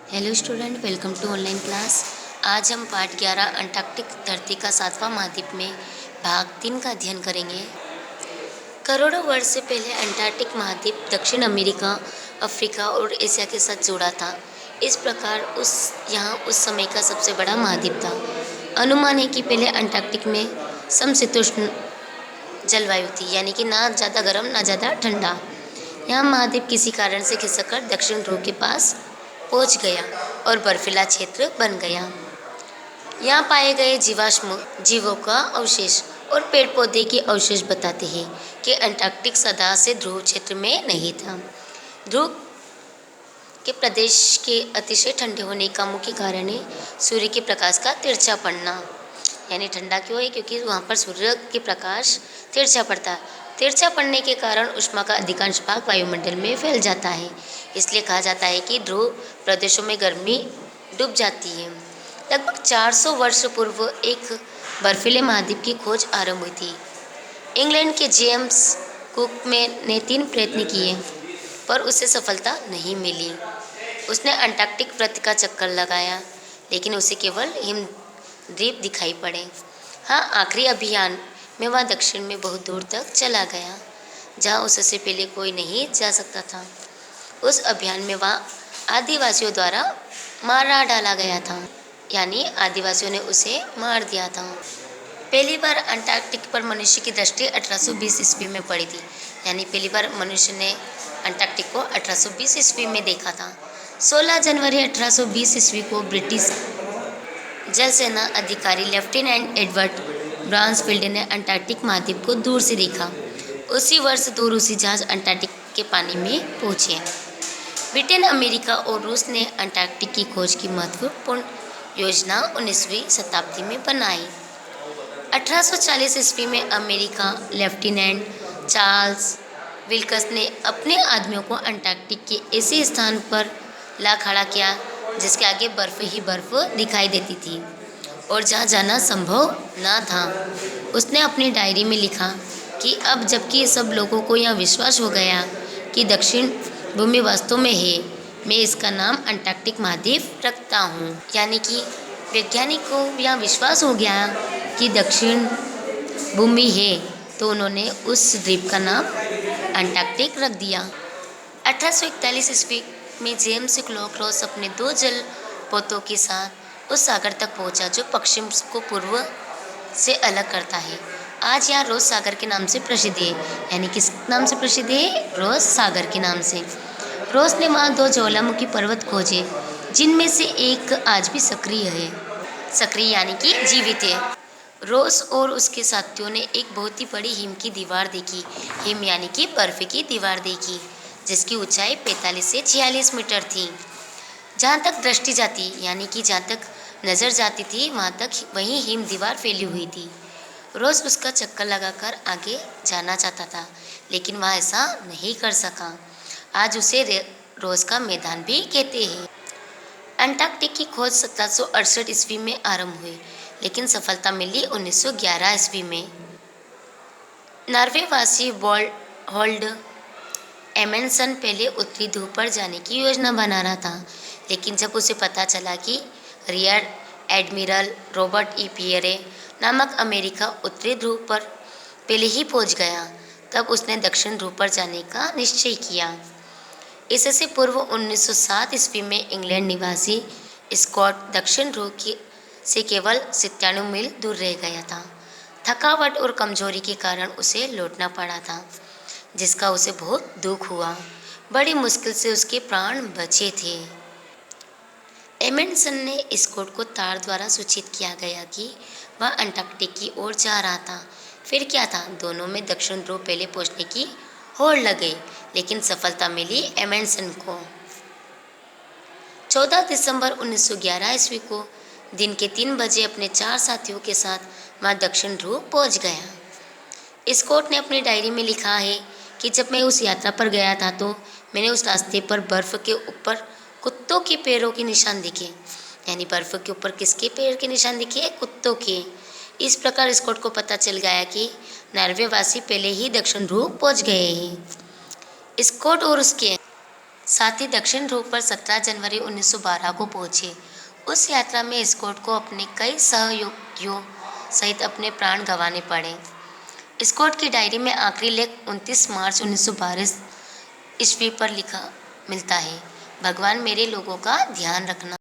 Hello student, welcome to online class. आज हम पाठ 11 अंटार्कटिक धरती का 7वां महाद्वीप में भाग 3 का अध्ययन करेंगे। करोड़ों वर्ष से पहले अंटार्कटिक महाद्वीप दक्षिण अमेरिका, अफ्रीका और एशिया के साथ जुड़ा था। इस प्रकार यहाँ उस समय का सबसे बड़ा महाद्वीप था। अनुमान है कि पहले अंटार्कटिक में समशीतोष्ण जलवायु थी, यानी कि ना ज़्यादा गर्म ना ज़्यादा ठंडा। यह महाद्वीप किसी कारण से खिसककर दक्षिण ध्रुव के पास पहुंच गया और बर्फीला क्षेत्र बन गया। यहाँ पाए गए जीवाश्म जीवों का अवशेष और पेड़ पौधे के अवशेष बताते हैं कि अंटार्कटिक सदा से ध्रुव क्षेत्र में नहीं था। ध्रुव के प्रदेश के अतिशय ठंडे होने का मुख्य कारण है सूर्य के प्रकाश का तिरछा पड़ना। यानी ठंडा क्यों है? क्योंकि वहाँ पर सूर्य के प्रकाश तिरछा पड़ता है। तिरछा पड़ने के कारण ऊष्मा का अधिकांश भाग वायुमंडल में फैल जाता है। इसलिए कहा जाता है कि ध्रुव प्रदेशों में गर्मी डूब जाती है। लगभग 400 वर्ष पूर्व एक बर्फीले महाद्वीप की खोज आरंभ हुई थी। इंग्लैंड के जेम्स कुक ने 3 प्रयत्न किए, पर उसे सफलता नहीं मिली। उसने अंटार्कटिक वृत्त का चक्कर लगाया, लेकिन उसे केवल हिमद्वीप दिखाई पड़े। हाँ, आखिरी अभियान में वह दक्षिण में बहुत दूर तक चला गया, जहाँ उससे पहले कोई नहीं जा सकता था। उस अभियान में वह आदिवासियों द्वारा मारा डाला गया था, यानी आदिवासियों ने उसे मार दिया था। पहली बार अंटार्कटिक पर मनुष्य की दृष्टि 1820 ईस्वी में पड़ी थी। यानी पहली बार मनुष्य ने अंटार्कटिक को 1820 ईस्वी में देखा था। 16 जनवरी 1820 ईस्वी को ब्रिटिश जल सेना अधिकारी लेफ्टिनेंट एडवर्ड ब्रांसफील्ड ने अंटार्कटिक महाद्वीप को दूर से देखा। उसी वर्ष 2 रूसी जहाज अंटार्कटिक के पानी में पहुंचे। ब्रिटेन, अमेरिका और रूस ने अंटार्कटिक की खोज की महत्वपूर्ण योजना 19वीं शताब्दी में बनाई। 1840 ईस्वी में अमेरिका लेफ्टिनेंट चार्ल्स विल्कस ने अपने आदमियों को अंटार्कटिक के ऐसे स्थान पर ला खड़ा किया जिसके आगे बर्फ ही बर्फ दिखाई देती थी और जहाँ जाना संभव न था। उसने अपनी डायरी में लिखा कि अब जबकि सब लोगों को यह विश्वास हो गया कि दक्षिण भूमि वास्तव में है, मैं इसका नाम अंटार्कटिक महाद्वीप रखता हूँ। यानी कि वैज्ञानिक को यह विश्वास हो गया कि दक्षिण भूमि है, तो उन्होंने उस द्वीप का नाम अंटार्कटिक रख दिया। 1841 ईस्वी में जेम्स क्लॉक रॉस अपने 2 जल पोतों के साथ उस सागर तक पहुंचा जो पश्चिम को पूर्व से अलग करता है। आज यहाँ रोज सागर के नाम से प्रसिद्ध है। यानी किस नाम से प्रसिद्ध है? रोज सागर के नाम से। रोज ने वहाँ 2 ज्वालामुखी पर्वत खोजे, जिनमें से एक आज भी सक्रिय है। सक्रिय यानी कि जीवित है। रोस और उसके साथियों ने एक बहुत ही बड़ी हिम की दीवार देखी। हिम यानी कि बर्फ की दीवार देखी, जिसकी ऊंचाई 45 से 46 मीटर थी। जहाँ तक दृष्टि जाती, यानी कि जहाँ तक नज़र जाती थी, वहाँ तक वही हिम दीवार फैली हुई थी। रोज उसका चक्कर लगाकर आगे जाना चाहता था, लेकिन वह ऐसा नहीं कर सका। आज उसे रोज का मैदान भी कहते हैं। अंटार्कटिक की खोज 1768 ईस्वी में आरंभ हुई, लेकिन सफलता मिली 1911 ईस्वी में। नॉर्वेवासी होल्ड एमेंडसन पहले उत्तरी ध्रुव पर जाने की योजना बना रहा था, लेकिन जब उसे पता चला कि rear admiral Robert E Pierre नामक अमेरिका उत्तरी ध्रुव पर पहले ही पहुंच गया, तब उसने दक्षिण ध्रुव पर जाने का निश्चय किया। इससे पूर्व 1907 ईस्वी में इंग्लैंड निवासी स्कॉट दक्षिण ध्रुव से केवल 97 मील दूर रह गया था। थकावट और कमजोरी के कारण उसे लौटना पड़ा था, जिसका उसे बहुत दुख हुआ। बड़ी मुश्किल से उसके प्राण बचे थे। एमेंडसन ने स्कॉट को तार द्वारा सूचित किया गया कि वह अंटार्कटिक की ओर जा रहा था। फिर क्या था, दोनों में दक्षिण ध्रुव पहले पहुंचने की होड़ लग गई, लेकिन सफलता मिली एमेंडसन को। 14 दिसंबर 1911 ईस्वी को दिन के 3 बजे अपने 4 साथियों के साथ वह दक्षिण ध्रुव पहुंच गया। स्कॉट ने अपनी डायरी में लिखा है कि जब मैं उस यात्रा पर गया था तो मैंने उस रास्ते पर बर्फ के ऊपर कुत्तों के पैरों के निशान दिखे। यानी बर्फ के ऊपर किसके पैर के निशान दिखे? कुत्तों के। इस प्रकार स्कॉट को पता चल गया कि नॉर्वेवासी पहले ही दक्षिण ध्रुव पहुंच गए हैं। स्कॉट और उसके साथ ही दक्षिण ध्रुव पर 17 जनवरी 1912 को पहुंचे। उस यात्रा में स्कॉट को अपने कई सहयोगियों सहित अपने प्राण गंवाने पड़े। स्कॉट की डायरी में आखिरी लेख 29 मार्च 1912 ईस्वी पर लिखा मिलता है, भगवान मेरे लोगों का ध्यान रखना।